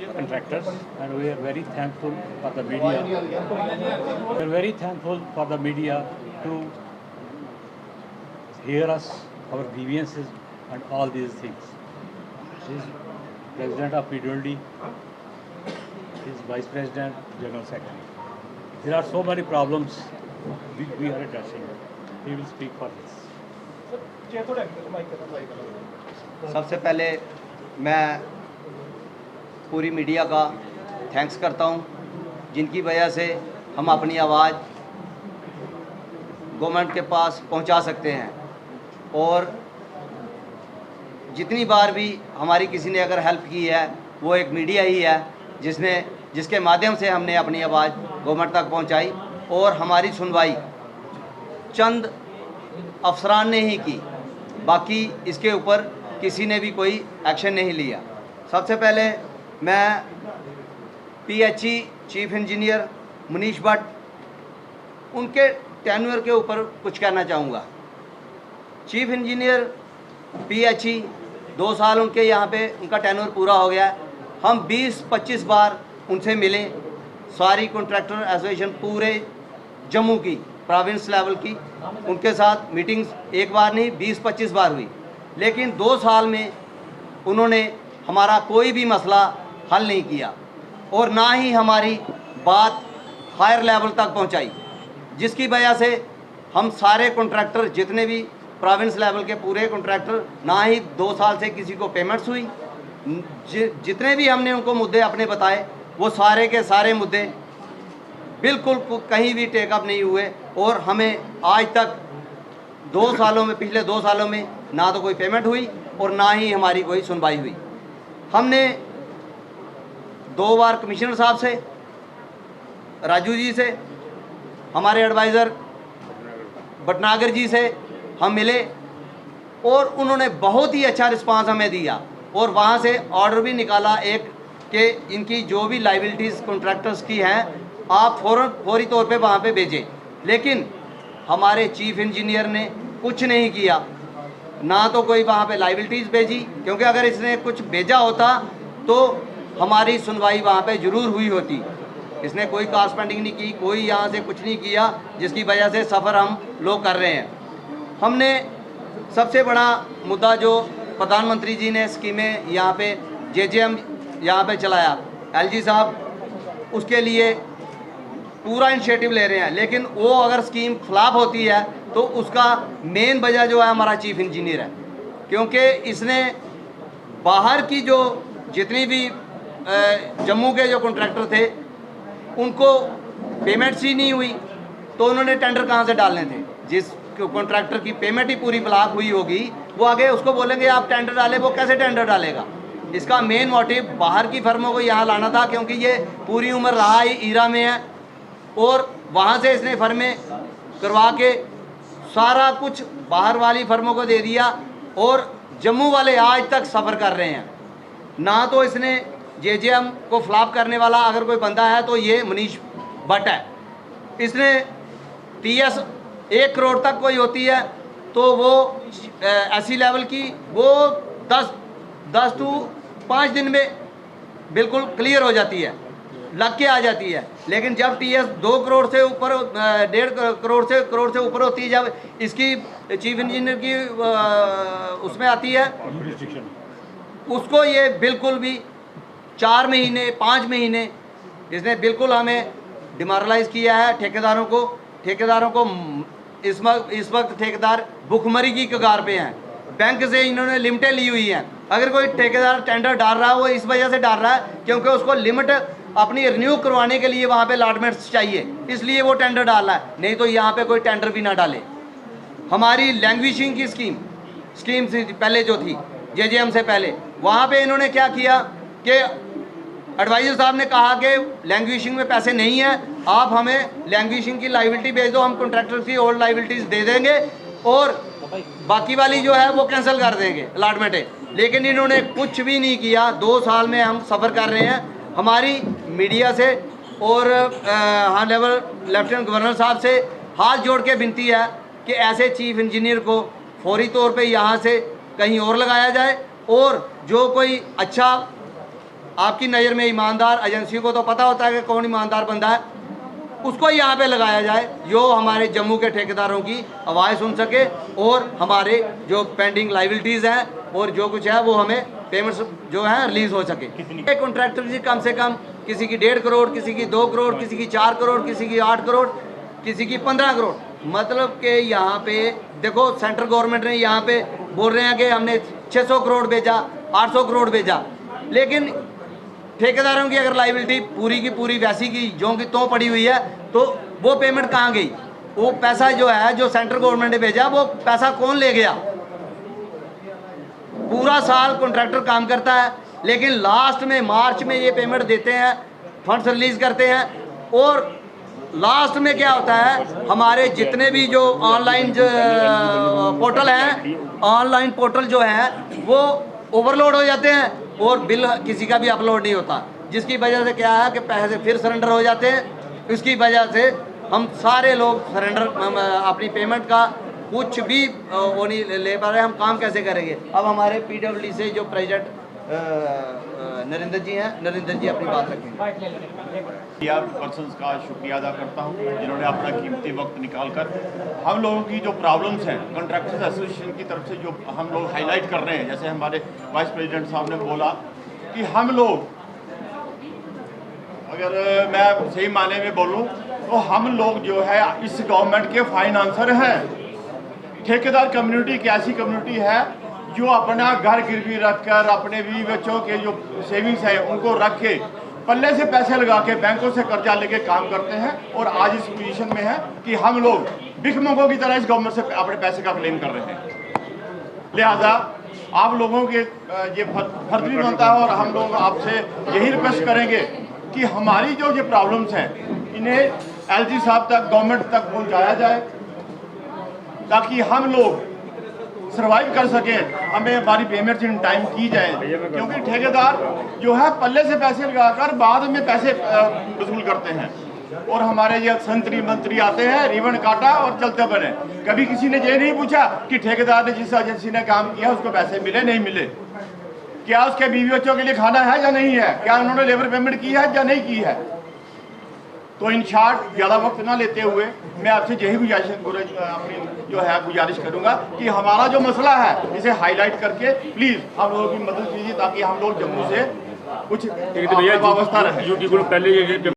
contractors, and we are very thankful for the media. We are very thankful for the media to hear us, our grievances, and all these things. His President of PWD, his Vice President, General Secretary. There are so many problems we are addressing. He will speak for this. सबसे पहले मैं पूरी media का thanks करता हूं, जिनकी वजह से हम अपनी आवाज़ गवर्नमेंट के पास पहुंचा सकते हैं। और जितनी बार भी हमारी किसी ने अगर हेल्प की है वो एक मीडिया ही है जिसके माध्यम से हमने अपनी आवाज़ गवर्नमेंट तक पहुंचाई। और हमारी सुनवाई चंद अफसरान ने ही की, बाकी इसके ऊपर किसी ने भी कोई एक्शन नहीं लिया। सबसे पहले मैं PHE chief engineer Manish Bhatt उनके टेन्योर के ऊपर कुछ कहना चाहूँगा। चीफ इंजीनियर PHE 2 साल उनके यहाँ पे उनका टेन्योर पूरा हो गया। हम 20-25 बार उनसे मिले, सारी कॉन्ट्रैक्टर एसोसिएशन पूरे जम्मू की प्रोविंस लेवल की उनके साथ मीटिंग्स एक बार नहीं 20-25 बार हुई, लेकिन 2 साल में उन्होंने हमारा कोई भी मसला हल नहीं किया और ना ही हमारी बात हायर लेवल तक पहुंचाई, जिसकी वजह से हम सारे कॉन्ट्रैक्टर जितने भी प्रोविंस लेवल के पूरे कॉन्ट्रैक्टर, ना ही 2 साल से किसी को पेमेंट्स हुई। जितने भी हमने उनको मुद्दे अपने बताए वो सारे के सारे मुद्दे बिल्कुल कहीं भी टेकअप नहीं हुए और हमें आज तक 2 सालों में, पिछले 2 सालों में ना तो कोई पेमेंट हुई और ना ही हमारी कोई सुनवाई हुई। हमने 2 बार कमिश्नर साहब से, राजू जी से, हमारे एडवाइज़र भटनागर जी से हम मिले और उन्होंने बहुत ही अच्छा रिस्पांस हमें दिया और वहाँ से ऑर्डर भी निकाला एक कि इनकी जो भी लाइबिलिटीज़ कॉन्ट्रैक्टर्स की हैं आप फौरी तौर पे वहाँ पे भेजें। लेकिन हमारे चीफ इंजीनियर ने कुछ नहीं किया, ना तो कोई वहाँ पे लाइबिलिटीज़ भेजी, क्योंकि अगर इसने कुछ भेजा होता तो हमारी सुनवाई वहाँ पे ज़रूर हुई होती। इसने कोई कॉरस्पॉन्डिंग नहीं की, कोई यहाँ से कुछ नहीं किया, जिसकी वजह से सफ़र हम लोग कर रहे हैं। हमने सबसे बड़ा मुद्दा जो प्रधानमंत्री जी ने स्कीमें यहाँ पे JJM यहाँ पे चलाया, LG साहब उसके लिए पूरा इनिशिएटिव ले रहे हैं, लेकिन वो अगर स्कीम फ्लॉप होती है तो उसका मेन वजह जो है हमारा चीफ इंजीनियर है, क्योंकि इसने बाहर की जो जितनी भी जम्मू के जो कॉन्ट्रैक्टर थे उनको पेमेंट्स ही नहीं हुई तो उन्होंने टेंडर कहाँ से डालने थे। जिस कॉन्ट्रैक्टर की पेमेंट ही पूरी ब्लॉक हुई होगी वो आगे उसको बोलेंगे आप टेंडर डालें, वो कैसे टेंडर डालेगा। इसका मेन मोटिव बाहर की फर्मों को यहाँ लाना था, क्योंकि ये पूरी उम्र रहा ही ईरा में है और वहाँ से इसने फर्में करवा के सारा कुछ बाहर वाली फर्मों को दे दिया और जम्मू वाले आज तक सफ़र कर रहे हैं। ना तो इसने JJM को फ्लॉप करने वाला अगर कोई बंदा है तो ये मनीष भट्ट है। इसने TS 1 करोड़ तक कोई होती है तो वो ऐसी लेवल की वो 10 to 5 दिन में बिल्कुल क्लियर हो जाती है, लग के आ जाती है। लेकिन जब TS 2 करोड़ से ऊपर, 1.5 करोड़ से ऊपर होती है, जब इसकी चीफ इंजीनियर की उसमें आती है उसको ये बिल्कुल भी 4 महीने 5 महीने इसने बिल्कुल हमें डिमोरलाइज किया है। ठेकेदारों को इस वक्त ठेकेदार भुखमरी की कगार पे हैं। बैंक से इन्होंने लिमिटें ली हुई हैं। अगर कोई ठेकेदार टेंडर डाल रहा है वो इस वजह से डाल रहा है क्योंकि उसको लिमिट अपनी रिन्यू करवाने के लिए वहाँ पे अलॉटमेंट्स चाहिए, इसलिए वो टेंडर डाल रहा है, नहीं तो यहाँ पे कोई टेंडर भी ना डाले। हमारी लैंग्वेजिंग की स्कीम पहले जो थी JJM से पहले, वहाँ पे इन्होंने क्या किया कि एडवाइज़र साहब ने कहा कि लैंग्वेजिंग में पैसे नहीं है, आप हमें लैंग्वेजिंग की लाइबिलिटी भेज दो, हम कॉन्ट्रैक्टर की ओल्ड लाइबिलिटीज़ दे देंगे और बाकी वाली जो है वो कैंसिल कर देंगे अलॉटमेंटें। लेकिन इन्होंने कुछ भी नहीं किया। 2 साल में हम सफ़र कर रहे हैं। हमारी मीडिया से और हाँ लेवल लेफ्टिनेंट गवर्नर साहब से हाथ जोड़ के विनती है कि ऐसे चीफ इंजीनियर को फौरी तौर पे यहाँ से कहीं और लगाया जाए और जो कोई अच्छा आपकी नज़र में ईमानदार एजेंसियों को तो पता होता है कि कौन ईमानदार बंदा है, उसको यहाँ पे लगाया जाए जो हमारे जम्मू के ठेकेदारों की आवाज़ सुन सके और हमारे जो पेंडिंग लाइबिलिटीज़ हैं और जो कुछ है वो हमें पेमेंट्स जो है रिलीज़ हो सके। एक कॉन्ट्रैक्टर की कम से कम किसी की 1.5 करोड़, किसी की 2 करोड़, किसी की 4 करोड़, किसी की 8 करोड़, किसी की 15 करोड़, मतलब कि यहाँ पे देखो सेंट्रल गवर्नमेंट ने यहाँ पे बोल रहे हैं कि हमने 600 करोड़ भेजा, 800 करोड़ भेजा, लेकिन ठेकेदारों की अगर लाइबिलिटी पूरी की पूरी वैसी की जो की तो पड़ी हुई है तो वो पेमेंट कहाँ गई? वो पैसा जो है जो सेंट्रल गवर्नमेंट ने भेजा वो पैसा कौन ले गया? पूरा साल कॉन्ट्रैक्टर काम करता है लेकिन लास्ट में मार्च में ये पेमेंट देते हैं, फंड्स रिलीज करते हैं और लास्ट में क्या होता है, हमारे जितने भी जो ऑनलाइन पोर्टल हैं, ऑनलाइन पोर्टल जो हैं वो ओवरलोड हो जाते हैं और बिल किसी का भी अपलोड नहीं होता, जिसकी वजह से क्या है कि पैसे फिर सरेंडर हो जाते हैं। इसकी वजह से हम सारे लोग सरेंडर अपनी पेमेंट का कुछ भी वो नहीं ले पा रहे, हम काम कैसे करेंगे? अब हमारे PWD से जो प्रेसिडेंट नरेंद्र जी हैं, नरेंद्र जी अपनी बात रखेंगे। पर्सन्स का शुक्रिया अदा करता हूं जिन्होंने अपना कीमती वक्त निकालकर हम लोगों की जो प्रॉब्लम्स हैं कॉन्ट्रैक्टर्स एसोसिएशन की तरफ से जो हम लोग हाईलाइट कर रहे हैं, जैसे हमारे वाइस प्रेसिडेंट साहब ने बोला कि हम लोग, अगर मैं सही माने में बोलूं तो हम लोग जो है इस गवर्नमेंट के फाइनेंसर हैं। ठेकेदार कम्युनिटी एक ऐसी कम्युनिटी है जो अपना घर गिरवी रखकर अपने बीवी बच्चों के जो सेविंग्स है उनको रख के पल्ले से पैसे लगा के बैंकों से कर्जा लेके काम करते हैं और आज इस पोजीशन में है कि हम लोग भिखमंगों की तरह इस गवर्नमेंट से अपने पैसे का क्लेम कर रहे हैं। लिहाजा आप लोगों के ये फर्ज भी बनता है और हम लोग आपसे यही रिक्वेस्ट करेंगे कि हमारी जो ये प्रॉब्लम्स हैं इन्हें LG साहब तक, गवर्नमेंट तक पहुँचाया जाए ताकि हम लोग सर्वाइव कर सकें, हमें हमारी पेमेंट इन टाइम की जाए, क्योंकि ठेकेदार जो है पल्ले से पैसे लगाकर बाद में पैसे वसूल करते हैं और हमारे ये संतरी मंत्री आते हैं, रिबन काटा और चलते बने। कभी किसी ने ये नहीं पूछा कि ठेकेदार ने जिस एजेंसी ने काम किया उसको पैसे मिले नहीं मिले, क्या उसके बीवी बच्चों के लिए खाना है या नहीं है, क्या उन्होंने लेबर पेमेंट की है या नहीं की है। तो इन शॉर्ट ज़्यादा वक्त ना लेते हुए मैं आपसे यही अपनी जो है गुजारिश करूंगा कि हमारा जो मसला है इसे हाईलाइट करके प्लीज़ हम लोगों की मदद कीजिए ताकि हम लोग जम्मू से कुछ व्यवस्था रहे।